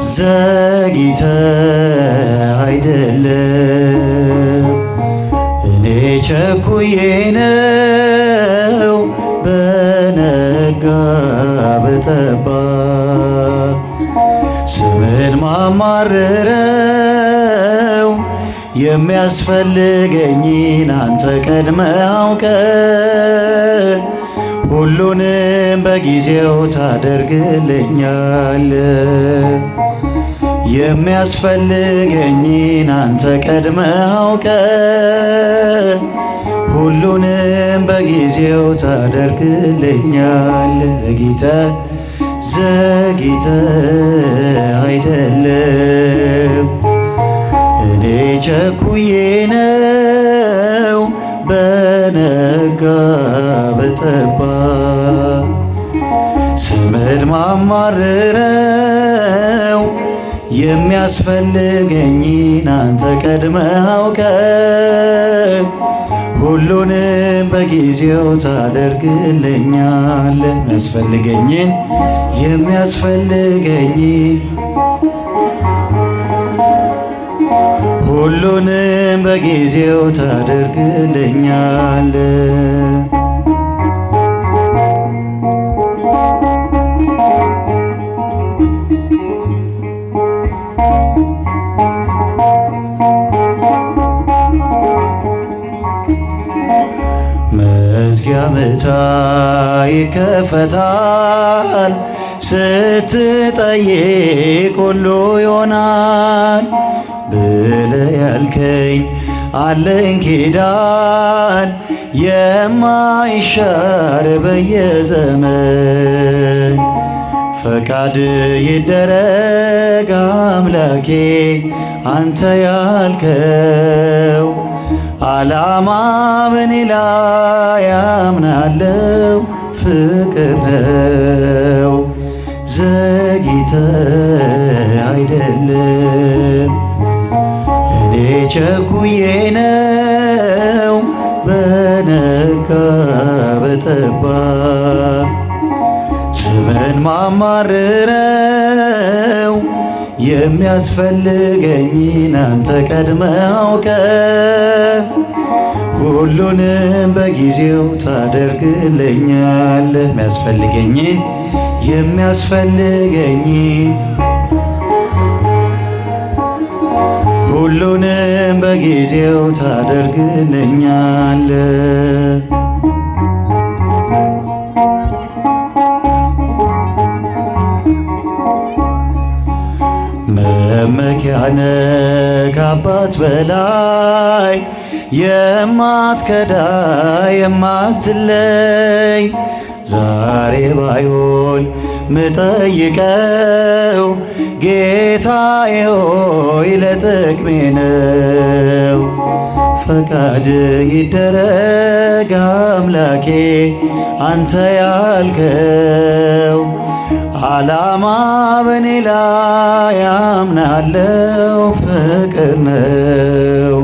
ዘግይተ አይደለም እኔ ቸኩዬ ነው በነጋ በጠባ ስምን ማማርረው የሚያስፈልገኝን አንተ ቀድመህ አውቀ ሁሉንም በጊዜው ታደርግልኛል። የሚያስፈልገኝን አንተ ቀድመህ አውቀ ሁሉንም በጊዜው ታደርግልኛል። ዘግይተ አይደለም እኔ ቸኩዬ ነው በነጋ በጠባ ስምን ማማርረው የሚያስፈልገኝን አንተ ቀድመህ አውቀ ሁሉንም በጊዜው ታደርግልኛል። የሚያስፈልገኝን ሁሉንም በጊዜው ታደርግልኛል። መዝጊያ ምታ ይከፈታል ስትጠይቅ ሁሉ ይሆናል ብለህ ያልከኝ አለኝ ኪዳን የማይሻር በየዘመን ፈቃድ ይደረግ አምላኬ አንተ ያልከው ዓላማ በኔ ላይ አምናለው ፍቅር ነው። ዘግይተ አይደለም እኔ ቸኩዬ ነው በነጋ በጠባ ስምን ማማርረው የሚያስፈልገኝን አንተ ቀድመህ አውቀ ሁሉንም በጊዜው ታደርግልኛል። የሚያስፈልገኝን ሁሉንም በጊዜው ታደርግልኛል። መመኪያነ ከአባት በላይ የማትከዳ የማትለይ ዛሬ ባይሆን ምጠይቀው ጌታዬ ሆይ ለጥቅሜ ነው። ፈቃድ ይደረግ አምላኬ አንተ ያልከው ዓላማ በኔ ላይ አምናለው ፍቅር ነው።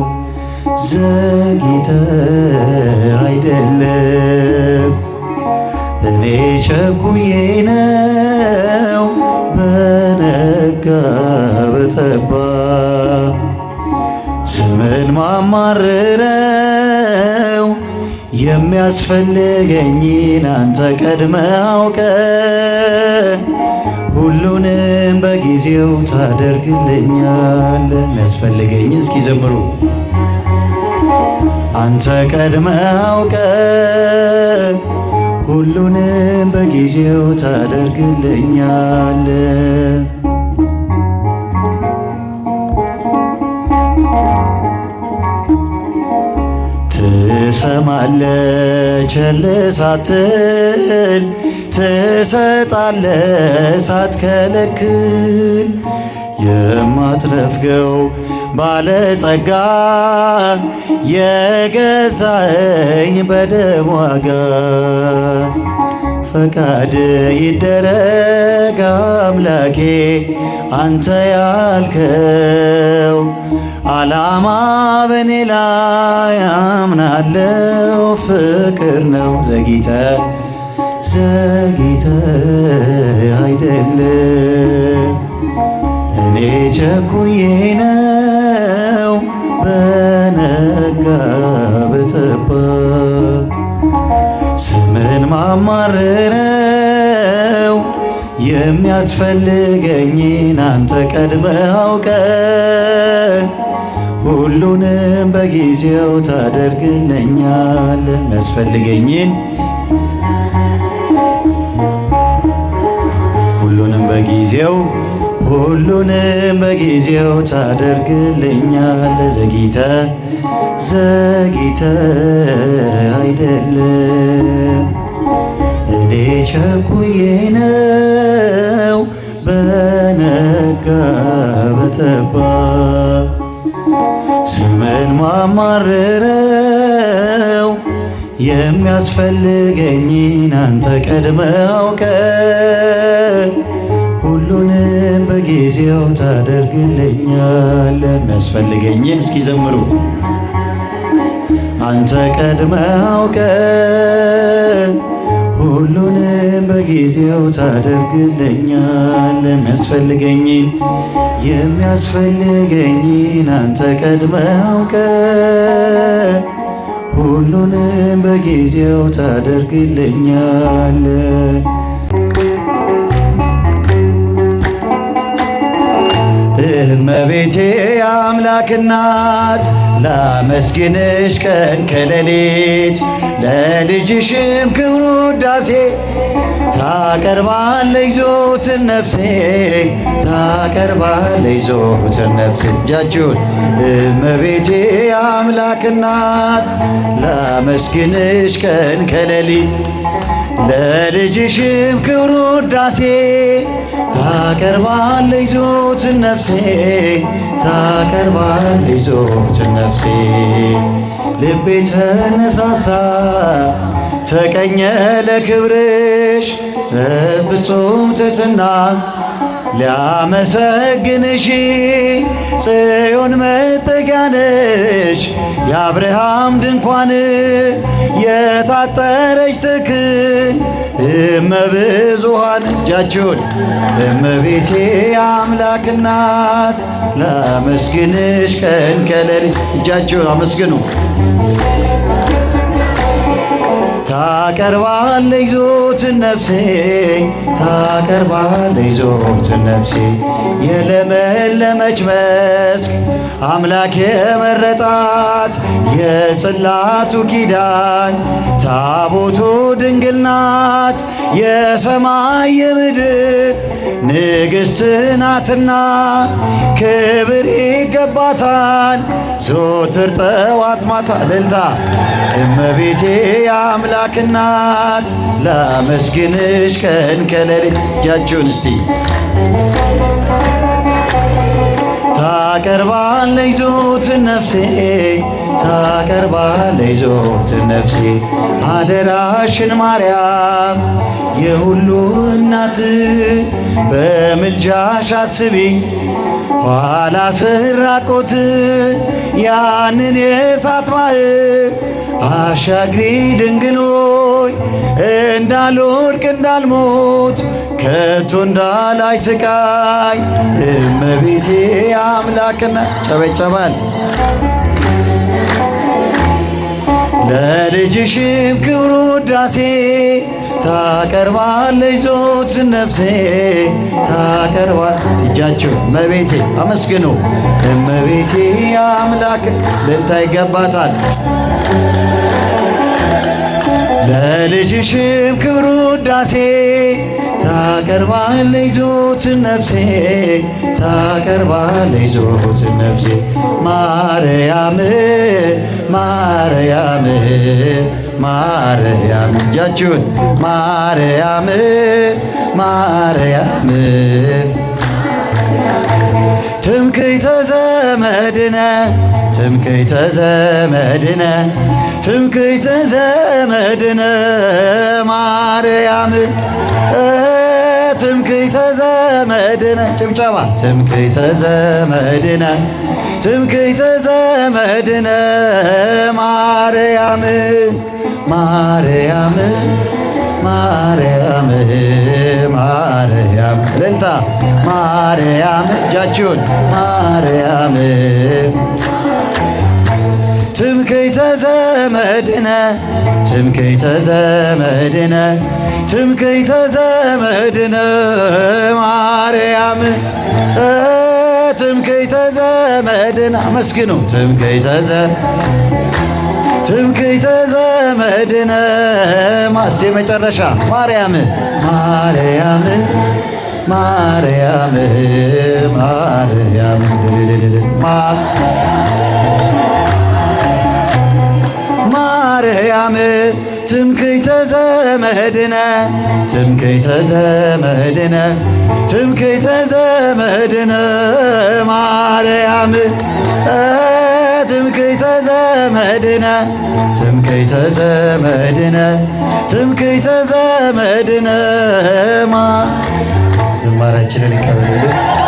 ዘግይተ አይደለም እኔ ቸኩዬ ነው በነጋ በጠባ ስምን ማማርረው የሚያስፈልገኝን አንተ ቀድመህ አውቀ ሁሉንም በጊዜው ታደርግልኛል። የሚያስፈልገኝ እስኪ ዘምሩ አንተ ቀድመህ አውቀ ሁሉንም በጊዜው ታደርግልኛል። ትሰማለ ቸል ሳትል ትሰጣለ ሳትከለክል የማትነፍገው ባለጸጋ የገዛኸኝ በደም ዋጋ ፈቃድ ይደረግ አምላኬ አንተ ያልከው ዓላማ በኔ ላይ አምናለው ፍቅር ነው። ዘግይተ አይደለም እኔ ቸኩዬ ነው በነጋ በጠባ ስምን ማማርረው የሚያስፈልገኝን አንተ ቀድመህ አውቀ ሁሉንም በጊዜው ታደርግልኛል። የሚያስፈልገኝን ሁሉንም በጊዜው ታደርግልኛል። ዘግይተ አይደለም እኔ ቸኩዬ ነው በነጋ በጠባ ስምን ማማርረው የሚያስፈልገኝን አንተ ቀድመህ አውቀ ሁሉንም በጊዜው ታደርግልኛል። የሚያስፈልገኝን እስኪ ዘምሩ። አንተ ቀድመህ አውቀ ሁሉንም በጊዜው ታደርግልኛል። የሚያስፈልገኝን አንተ ቀድመህ አውቀ ሁሉንም በጊዜው ታደርግልኛል። እመቤቴ የአምላክ እናት ላመስግንሽ ቀን ከሌሊት ለልጅሽም ክብር ውዳሴ ታቀርባለች ዘወትር ነፍሴ እጃችሁን እመቤቴ የአምላክ እናት ላመስግንሽ ቀን ከሌሊት ለልጅሽም ክብር ውዳሴ ታቀርባለች ዘወትር ነፍሴ ልቤ ተነሳሳ ተቀኘ ለክብርሽ በፍጹም ትሕትና ሊያመሰግንሽ ጽዮን መጠጊያ ነሽ የአብርሃም ድንኳን የታጠረች ትክል እመብዙኃን እጃችሁን እመቤቴ የአምላክ እናት ላመስግንሽ ቀን ከሌሊት እጃችሁን አመስግኑ። ታቀርባለች ዘወትር ነፍሴ የለመለመች መስክ አምላክ የመረጣት የጽላቱ ኪዳን ታቦቱ ድንግል ናት የሰማይ የምድር ንግሥት ናትና ክብር ይገባታል ዘወትር ጠዋት ማታ እልልታ እመቤቴ የአምላክ እናት ላመስግንሽ ቀን ከሌሊት እጃችሁን እስቲ ታቀርባለች ዘወትር ነፍሴ አደራሽን ማርያም የሁሉ እናት በምልጃሽ አስቢኝ ኋላ ስራቆት ያንን የእሳት ባህር አሻግሪ ድንግሎይ እንዳልወድቅ እንዳልሞት ከቶ እንዳላይ ስቃይ እመቤቴ አምላክና ጨበጨባል ለልጅሽም ክብር ውዳሴ ታቀርባለች ዘወትር ነፍሴ ታቀርባለች እጃችሁ እመቤቴ አመስግኑ እመቤቴ አምላክ ልልታ ይገባታል ለልጅሽም ክብር ውዳሴ ታቀርባለች ዘወትር ነፍሴ ማርያም እጃችሁን ማርያም ትምክህተ ዘመድነ ትምክህተ ዘመድነ ትምክህተ ዘመድነ ማርያም ትምክህተ ዘመድነ ጭብጨባ ትምክህተ ዘመድነ ትምክህተ ዘመድነ ማርያም ማርያም ማርያም ማርያም እልልታ ማርያም እጃችሁን ማርያም ትምክህተ ዘመድነ ትምክህተ ዘመድነ ትምክህተ ዘመድነ ማርያም ትምክህተ ዘመድነ አመስግኑ ትምክህተ ዘመድነ ማስቴ መጨረሻ ማርያም ማርያም ማርያም ማርያም ማርያም ትምክህተ ዘመድነ ትምክህተ ዘመድነ ትምክህተ ዘመድነ ማርያም ትምክህተ ዘመድነ ትምክህተ ዘመድነ ትምክህተ ዘመድነ ዝማሬያችንን ይቀበልልን።